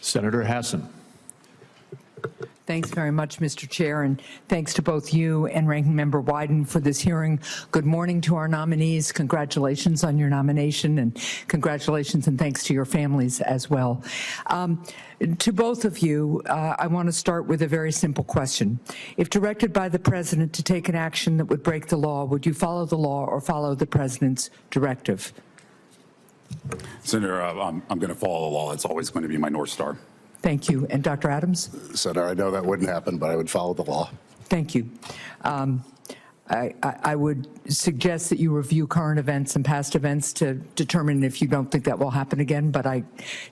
Senator Hassan. Thanks very much, Mr. Chair, and thanks to both you and Ranking Member Wyden for this hearing. Good morning to our nominees. Congratulations on your nomination, and congratulations and thanks to your families as well. To both of you, I want to start with a very simple question. If directed by the President to take an action that would break the law, would you follow the law or follow the President's directive? Senator, I'm going to follow the law. It's always going to be my North Star. Thank you. And Dr. Adams? Senator, I know that wouldn't happen, but I would follow the law. Thank you. I would suggest that you review current events and past events to determine if you don't think that will happen again, but I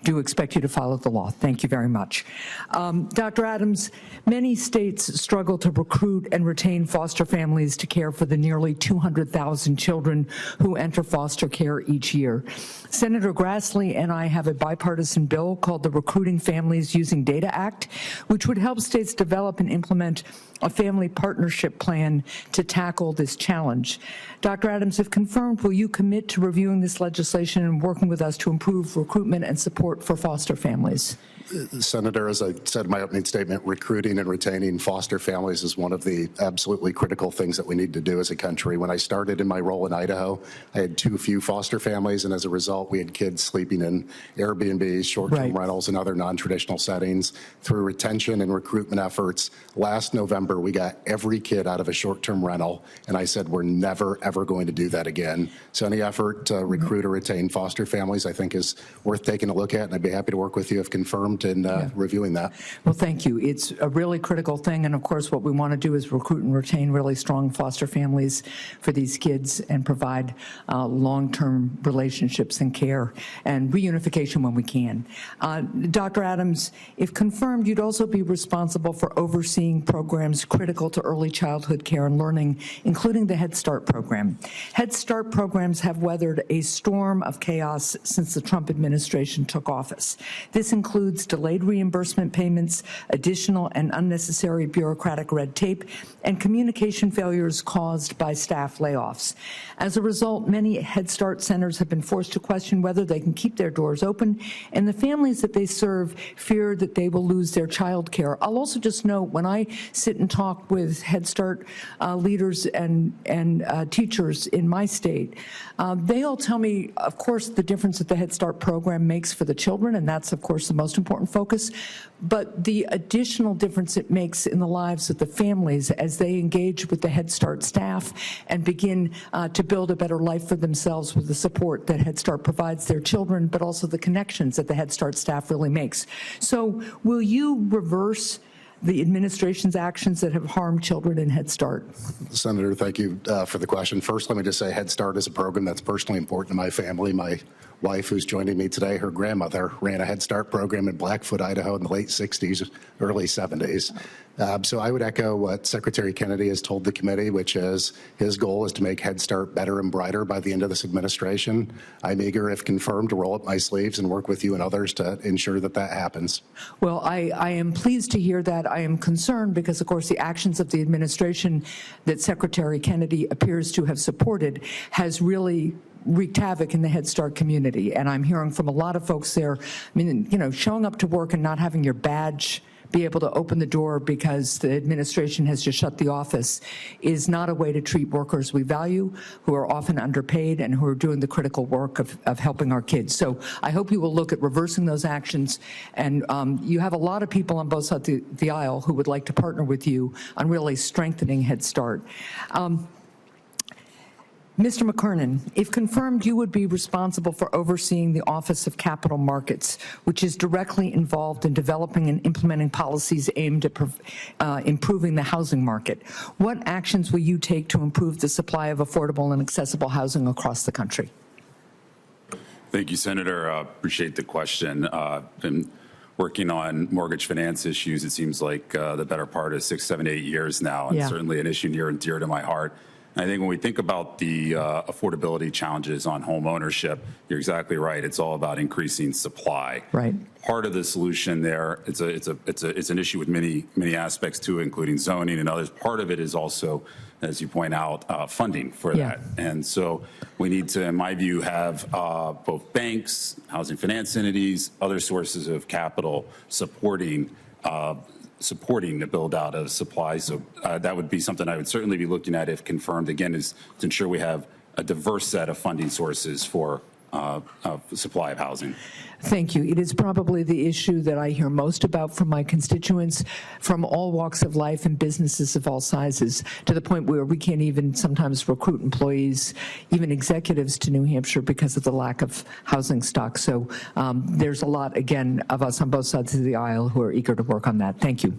do expect you to follow the law. Thank you very much. Dr. Adams, many states struggle to recruit and retain foster families to care for the nearly 200,000 children who enter foster care each year. Senator Grassley and I have a bipartisan bill called the Recruiting Families Using Data Act, which would help states develop and implement a family partnership plan to tackle this challenge. Dr. Adams, if confirmed, will you commit to reviewing this legislation and working with us to improve recruitment and support for foster families? Senator, as I said in my opening statement, recruiting and retaining foster families is one of the absolutely critical things that we need to do as a country. When I started in my role in Idaho, I had too few foster families, and as a result, we had kids sleeping in Airbnbs, short-term rentals, and other non-traditional settings. Through retention and recruitment efforts, last November, we got every kid out of a short-term rental, and I said we're never, ever going to do that again. So any effort to recruit or retain foster families, I think, is worth taking a look at, and I'd be happy to work with you if confirmed in reviewing that. Well, thank you. It's a really critical thing, and of course what we want to do is recruit and retain really strong foster families for these kids and provide long-term relationships and care and reunification when we can. Dr. Adams, if confirmed, you'd also be responsible for overseeing programs critical to early childhood care and learning, including the Head Start program. Head Start programs have weathered a storm of chaos since the Trump administration took office. This includes delayed reimbursement payments, additional and unnecessary bureaucratic red tape, and communication failures caused by staff layoffs. As a result, many Head Start centers have been forced to question whether they can keep their doors open, and the families that they serve fear that they will lose their child care. I'll also just note, when I sit and talk with Head Start leaders and teachers in my state, they all tell me, of course, the difference that the Head Start program makes for the children, and that's, of course, the most important focus, but the additional difference it makes in the lives of the families as they engage with the Head Start staff and begin to build a better life for themselves with the support that Head Start provides their children, but also the connections that the Head Start staff really makes. So will you reverse the administration's actions that have harmed children in Head Start? Senator, thank you for the question. First, let me just say Head Start is a program that's personally important to my family. My wife, who's joining me today, her grandmother ran a Head Start program in Blackfoot, Idaho in the late 60s, early 70s. So I would echo what Secretary Kennedy has told the committee, which is his goal is to make Head Start better and brighter by the end of this administration. I'm eager, if confirmed, to roll up my sleeves and work with you and others to ensure that that happens. Well, I am pleased to hear that. I am concerned because, of course, the actions of the administration that Secretary Kennedy appears to have supported has really wreaked havoc in the Head Start community. And I'm hearing from a lot of folks there, I mean, you know, showing up to work and not having your badge be able to open the door because the administration has just shut the office is not a way to treat workers we value, who are often underpaid and who are doing the critical work of helping our kids. So I hope you will look at reversing those actions. And you have a lot of people on both sides of the aisle who would like to partner with you on really strengthening Head Start. Mr. McKernan, if confirmed, you would be responsible for overseeing the Office of Capital Markets, which is directly involved in developing and implementing policies aimed at improving the housing market. What actions will you take to improve the supply of affordable and accessible housing across the country? Thank you, Senator. Appreciate the question. Been working on mortgage finance issues, it seems like the better part of 6, 7, 8 years now, and certainly an issue near and dear to my heart. I think when we think about the affordability challenges on home ownership, you're exactly right. It's all about increasing supply. Right. Part of the solution there, it's an issue with many aspects to it, including zoning and others. Part of it is also as you point out, funding for that. And so we need to, in my view, have both banks, housing finance entities, other sources of capital supporting the build out of supply. So that would be something I would certainly be looking at if confirmed, again, is to ensure we have a diverse set of funding sources for supply of housing. Thank you. It is probably the issue that I hear most about from my constituents from all walks of life and businesses of all sizes, to the point where we can't even sometimes recruit employees, even executives, to New Hampshire because of the lack of housing stock. So there's a lot, again, of us on both sides of the aisle who are eager to work on that. Thank you.